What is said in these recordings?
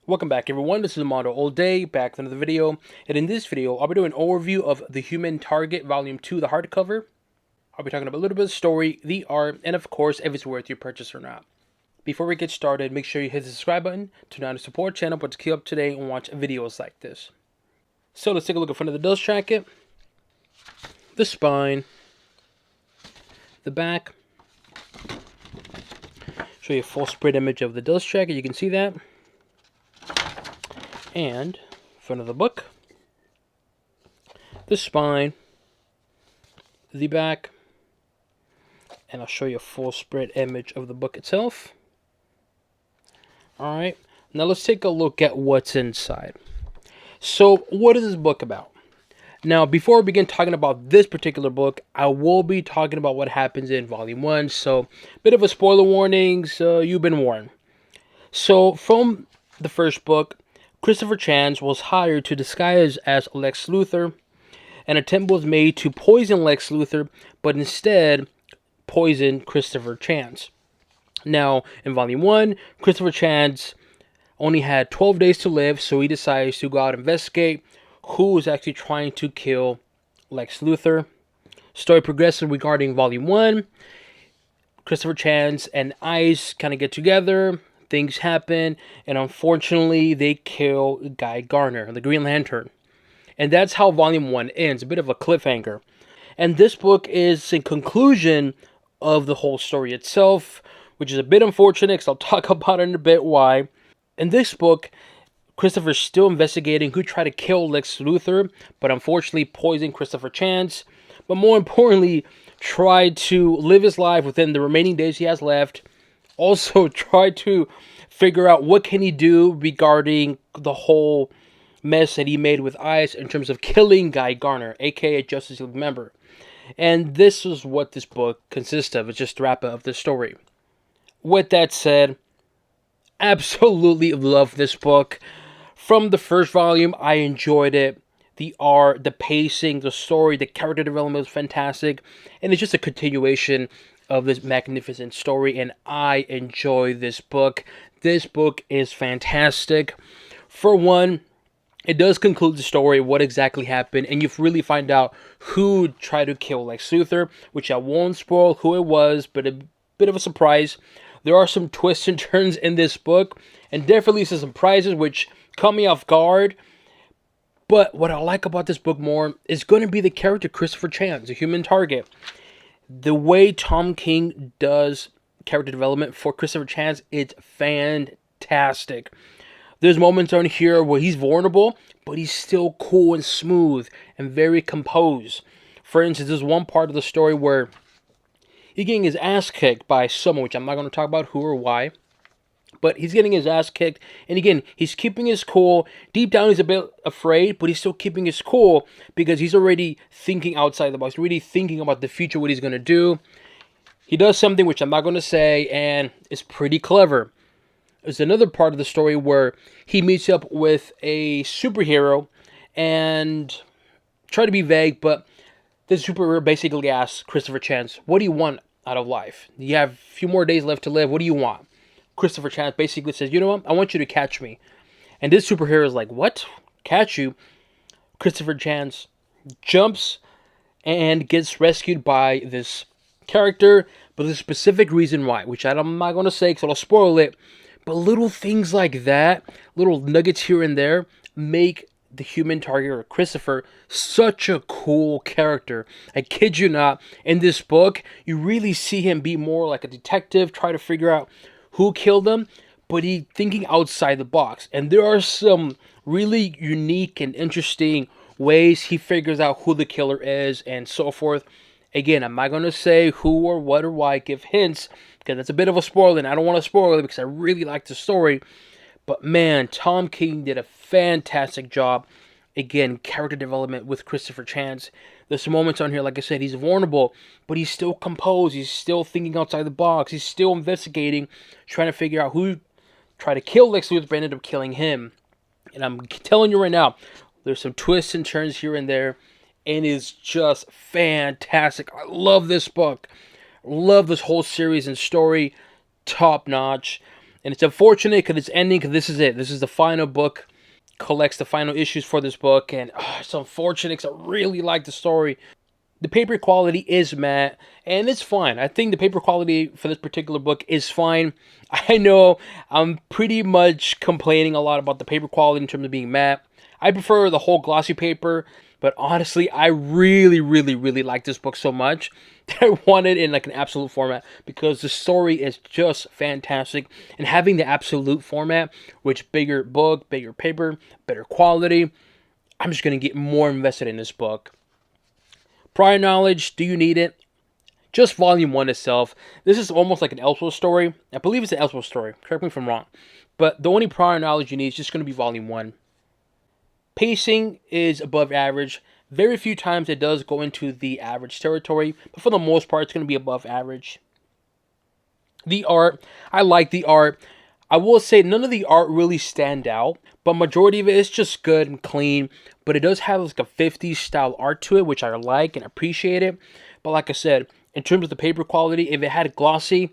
Welcome back everyone, this is MandoAllDay, back with another video, and in this video, I'll be doing an overview of The Human Target Volume 2, the hardcover. I'll be talking about a little bit of the story, the art, and of course, if it's worth your purchase or not. Before we get started, make sure you hit the subscribe button to not support the channel, but to keep up to date and watch videos like this. So let's take a look at front of the dust jacket, the spine, the back. Show you a full spread image of the dust jacket, you can see that. And front of the book, the spine, the back, and I'll show you a full spread image of the book itself. Alright, now let's take a look at what's inside. So, what is this book about? Now, before we begin talking about this particular book, I will be talking about what happens in Volume 1, so bit of a spoiler warning, so you've been warned. So, from the first book, Christopher Chance was hired to disguise as Lex Luthor. An attempt was made to poison Lex Luthor, but instead poison Christopher Chance. Now, in Volume 1, Christopher Chance only had 12 days to live, so he decides to go out and investigate who was actually trying to kill Lex Luthor. Story progresses regarding Volume 1. Christopher Chance and Ice kind of get together. Things happen, and unfortunately, they kill Guy Gardner, the Green Lantern. And that's how Volume 1 ends, a bit of a cliffhanger. And this book is a conclusion of the whole story itself, which is a bit unfortunate, because I'll talk about it in a bit why. In this book, Christopher's still investigating who tried to kill Lex Luthor, but unfortunately poisoned Christopher Chance. But more importantly, tried to live his life within the remaining days he has left. Also try to figure out what can he do regarding the whole mess that he made with Ice in terms of killing Guy Gardner, aka Justice League member. And this is what this book consists of. It's just the wrap up of the story. With that said, absolutely love this book. From the first volume, I enjoyed it. The art, the pacing, the story, the character development was fantastic. And it's just a continuation of this magnificent story, and I enjoy this book. This book is fantastic. For one, it does conclude the story, what exactly happened, and you really find out who tried to kill Lex Luthor, which I won't spoil who it was, but a bit of a surprise. There are some twists and turns in this book, and definitely some surprises which caught me off guard. But what I like about this book more is going to be the character Christopher Chance, the Human Target. The way Tom King does character development for Christopher Chance, it's fantastic. There's moments on here where he's vulnerable, but he's still cool and smooth and very composed. For instance, there's one part of the story where he's getting his ass kicked by someone, which I'm not going to talk about who or why. But he's getting his ass kicked, and again, he's keeping his cool. Deep down, he's a bit afraid, but he's still keeping his cool because he's already thinking outside the box, really thinking about the future, what he's going to do. He does something which I'm not going to say, and it's pretty clever. There's another part of the story where he meets up with a superhero, and try to be vague, but this superhero basically asks Christopher Chance, what do you want out of life? You have a few more days left to live. What do you want? Christopher Chance basically says, you know what, I want you to catch me. And this superhero is like, what? Catch you? Christopher Chance jumps and gets rescued by this character, but there's a specific reason why, which I'm not going to say because I'll spoil it. But little things like that, little nuggets here and there, make the Human Target, or Christopher, such a cool character. I kid you not, in this book, you really see him be more like a detective, try to figure out who killed him, but he thinking outside the box. And there are some really unique and interesting ways he figures out who the killer is and so forth. Again, I'm not going to say who or what or why, give hints, because that's a bit of a spoiler, and I don't want to spoil it because I really like the story. But man, Tom King did a fantastic job. Again, character development with Christopher Chance. There's some moments on here, like I said, he's vulnerable, but he's still composed. He's still thinking outside the box. He's still investigating, trying to figure out who tried to kill Lex Luthor, but ended up killing him. And I'm telling you right now, there's some twists and turns here and there, and it's just fantastic. I love this book. Love this whole series and story. Top notch. And it's unfortunate because it's ending, because this is it. This is the final book, collects the final issues for this book. And it's unfortunate because I really like the story. The paper quality is matte, and it's fine. I think the paper quality for this particular book is fine. I know I'm pretty much complaining a lot about the paper quality in terms of being matte. I prefer the whole glossy paper, but honestly, I really, really, really like this book so much that I want it in like an absolute format because the story is just fantastic. And having the absolute format, which bigger book, bigger paper, better quality, I'm just going to get more invested in this book. Prior knowledge, do you need it? Just volume 1 itself. This is almost like an Elseworld story. I believe it's an Elseworld story. Correct me if I'm wrong. But the only prior knowledge you need is just going to be volume 1. Pacing is above average. Very few times it does go into the average territory. But for the most part, it's going to be above average. The art. I like the art. I will say none of the art really stand out, but majority of it is just good and clean. But it does have like a 50s style art to it, which I like and appreciate it. But like I said, in terms of the paper quality, if it had glossy,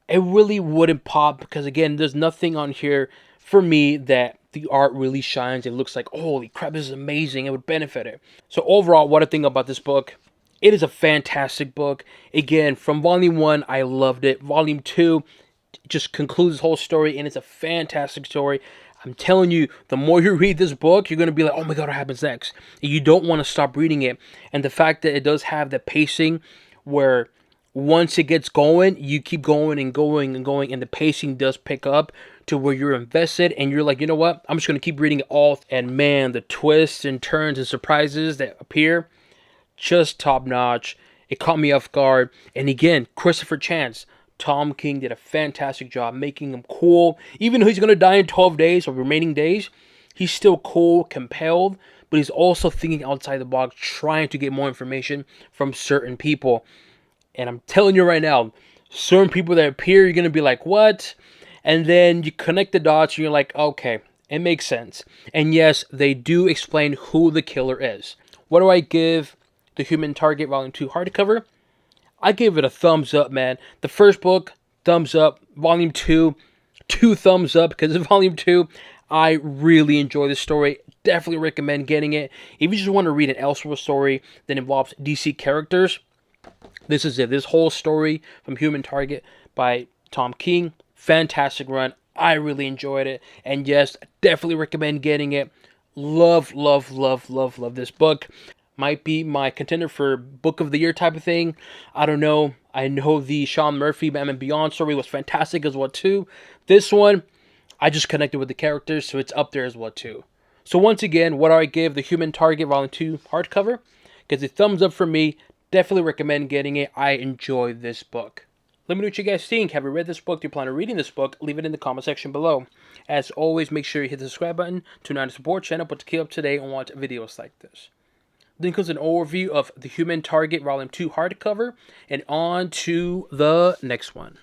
it really wouldn't pop because again, there's nothing on here for me that the art really shines. It looks like, holy crap, this is amazing. It would benefit it. So overall, what I think about this book, it is a fantastic book. Again, from volume 1, I loved it. Volume 2 just concludes the whole story, and it's a fantastic story. I'm telling you, the more you read this book, you're going to be like, oh my god, what happens next? And you don't want to stop reading it. And the fact that it does have the pacing where once it gets going, you keep going and going and going, and the pacing does pick up to where you're invested, and you're like, you know what? I'm just going to keep reading it all. And man, the twists and turns and surprises that appear, just top notch. It caught me off guard. And again, Christopher Chance, Tom King did a fantastic job making him cool. Even though he's going to die in 12 days or remaining days, he's still cool, compelled, but he's also thinking outside the box, trying to get more information from certain people. And I'm telling you right now, certain people that appear, you're going to be like, what? And then you connect the dots and you're like, okay, it makes sense. And yes, they do explain who the killer is. What do I give The Human Target Volume 2 hardcover? I give it a thumbs up, man. The first book, thumbs up. Volume 2, 2 thumbs up because of Volume 2. I really enjoy the story. Definitely recommend getting it. If you just want to read an Elseworld story that involves DC characters, this is it. This whole story from Human Target by Tom King. Fantastic run. I really enjoyed it. And yes, definitely recommend getting it. Love, love, love, love, love this book. Might be my contender for book of the year type of thing. I don't know. I know the Sean Murphy Batman Beyond story was fantastic as well too. This one, I just connected with the characters, so it's up there as well too. So once again, what do I give The Human Target Volume 2 hardcover? Because a thumbs up for me. Definitely recommend getting it. I enjoy this book. Let me know what you guys think. Have you read this book? Do you plan on reading this book? Leave it in the comment section below. As always, make sure you hit the subscribe button to not support channel, but to keep up to date on watch videos like this. Then comes an overview of The Human Target Volume 2 hardcover, and on to the next one.